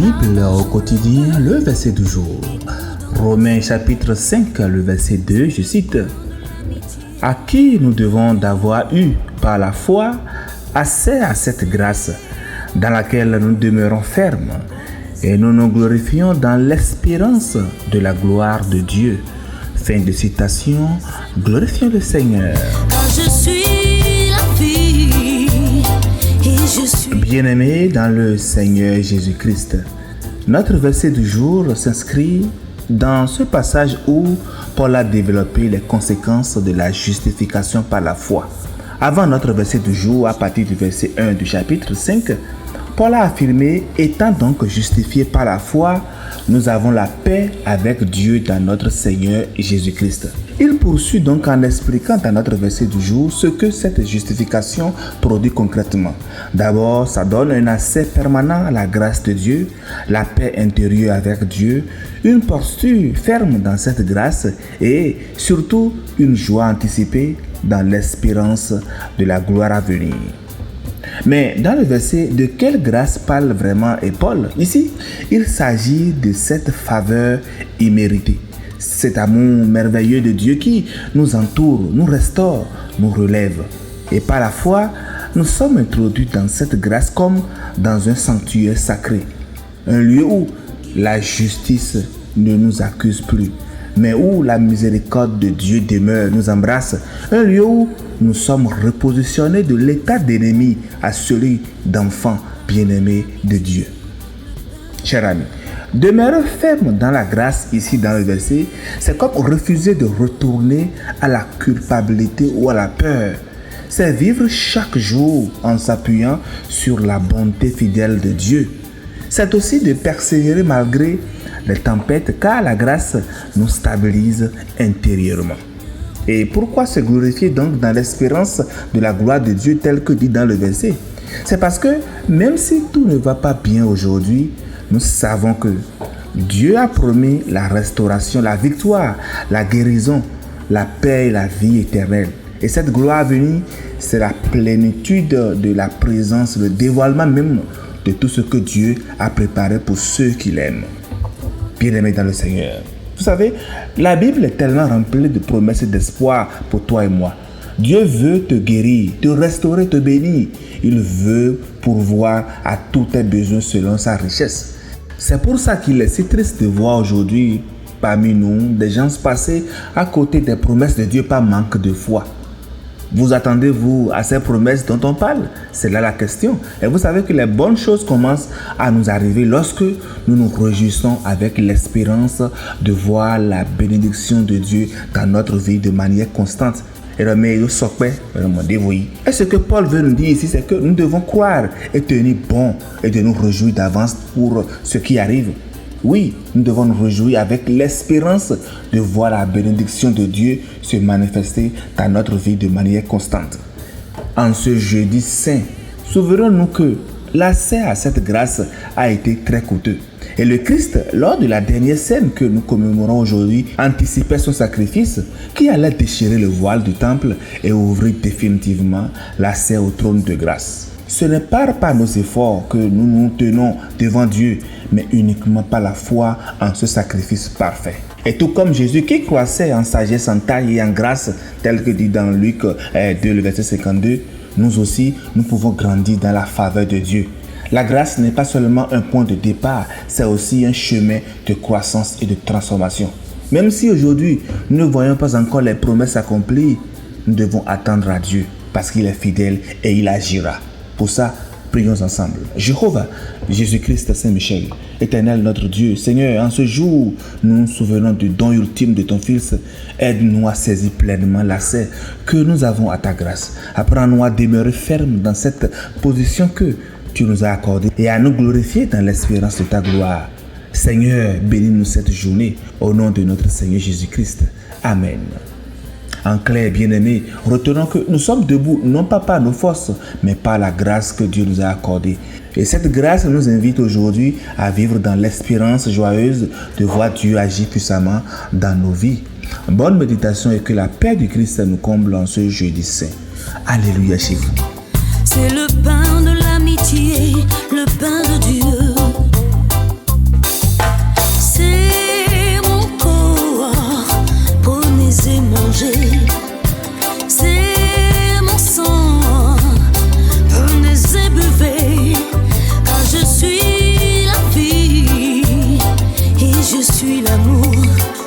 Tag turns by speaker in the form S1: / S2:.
S1: Bible au quotidien, le verset du jour. Romains chapitre 5, le verset 2, je cite. À qui nous devons d'avoir eu par la foi accès à cette grâce dans laquelle nous demeurons fermes et nous nous glorifions dans l'espérance de la gloire de Dieu. Fin de citation, glorifions le Seigneur.
S2: Quand je suis la fille et je suis...
S1: Bien-aimés dans le Seigneur Jésus-Christ, notre verset du jour s'inscrit dans ce passage où Paul a développé les conséquences de la justification par la foi. Avant notre verset du jour, à partir du verset 1 du chapitre 5, Paul a affirmé « Étant donc justifiés par la foi, nous avons la paix avec Dieu dans notre Seigneur Jésus-Christ. » Il poursuit donc en expliquant dans notre verset du jour ce que cette justification produit concrètement. D'abord, ça donne un accès permanent à la grâce de Dieu, la paix intérieure avec Dieu, une posture ferme dans cette grâce et surtout une joie anticipée dans l'espérance de la gloire à venir. Mais dans le verset, de quelle grâce parle vraiment Paul? Ici, il s'agit de cette faveur imméritée, cet amour merveilleux de Dieu qui nous entoure, nous restaure, nous relève. Et par la foi, nous sommes introduits dans cette grâce comme dans un sanctuaire sacré, un lieu où la justice ne nous accuse plus, mais où la miséricorde de Dieu demeure, nous embrasse, un lieu où nous sommes repositionnés de l'état d'ennemi à celui d'enfant bien-aimé de Dieu. Chers amis, demeurer ferme dans la grâce ici dans le verset, c'est comme refuser de retourner à la culpabilité ou à la peur. C'est vivre chaque jour en s'appuyant sur la bonté fidèle de Dieu. C'est aussi de persévérer malgré les tempêtes, car la grâce nous stabilise intérieurement. Et pourquoi se glorifier donc dans l'espérance de la gloire de Dieu tel que dit dans le verset? C'est parce que même si tout ne va pas bien aujourd'hui, nous savons que Dieu a promis la restauration, la victoire, la guérison, la paix et la vie éternelle. Et cette gloire à venir, c'est la plénitude de la présence, le dévoilement même de tout ce que Dieu a préparé pour ceux qui l'aiment. Bien-aimés dans le Seigneur. Vous savez, la Bible est tellement remplie de promesses et d'espoir pour toi et moi. Dieu veut te guérir, te restaurer, te bénir. Il veut pourvoir à tous tes besoins selon sa richesse. C'est pour ça qu'il est si triste de voir aujourd'hui parmi nous des gens passer à côté des promesses de Dieu par manque de foi. Vous attendez-vous à ces promesses dont on parle? C'est là la question. Et vous savez que les bonnes choses commencent à nous arriver lorsque nous nous réjouissons avec l'espérance de voir la bénédiction de Dieu dans notre vie de manière constante. Et ce que Paul veut nous dire ici, c'est que nous devons croire et tenir bon et de nous réjouir d'avance pour ce qui arrive. Oui, nous devons nous réjouir avec l'espérance de voir la bénédiction de Dieu se manifester dans notre vie de manière constante. En ce jeudi saint, souvenons-nous que l'accès à cette grâce a été très coûteux. Et le Christ, lors de la dernière scène que nous commémorons aujourd'hui, anticipait son sacrifice qui allait déchirer le voile du temple et ouvrir définitivement l'accès au trône de grâce. Ce n'est pas par nos efforts que nous nous tenons devant Dieu, mais uniquement par la foi en ce sacrifice parfait. Et tout comme Jésus qui croissait en sagesse, en taille et en grâce, tel que dit dans Luc 2, le verset 52, nous aussi, nous pouvons grandir dans la faveur de Dieu. La grâce n'est pas seulement un point de départ, c'est aussi un chemin de croissance et de transformation. Même si aujourd'hui, nous ne voyons pas encore les promesses accomplies, nous devons attendre à Dieu parce qu'il est fidèle et il agira. Pour ça, prions ensemble. Jéhovah, Jésus-Christ, Saint-Michel, Éternel notre Dieu, Seigneur, en ce jour, nous nous souvenons du don ultime de ton Fils. Aide-nous à saisir pleinement l'accès que nous avons à ta grâce. Apprends-nous à demeurer fermes dans cette position que tu nous as accordée et à nous glorifier dans l'espérance de ta gloire. Seigneur, bénis-nous cette journée au nom de notre Seigneur Jésus-Christ. Amen. En clair, bien-aimés, retenons que nous sommes debout non pas par nos forces, mais par la grâce que Dieu nous a accordée. Et cette grâce nous invite aujourd'hui à vivre dans l'espérance joyeuse de voir Dieu agir puissamment dans nos vies. Bonne méditation et que la paix du Christ nous comble en ce jeudi saint. Alléluia, chez vous.
S2: C'est le pain de l'amitié, le pain de Dieu. je suis l'amour.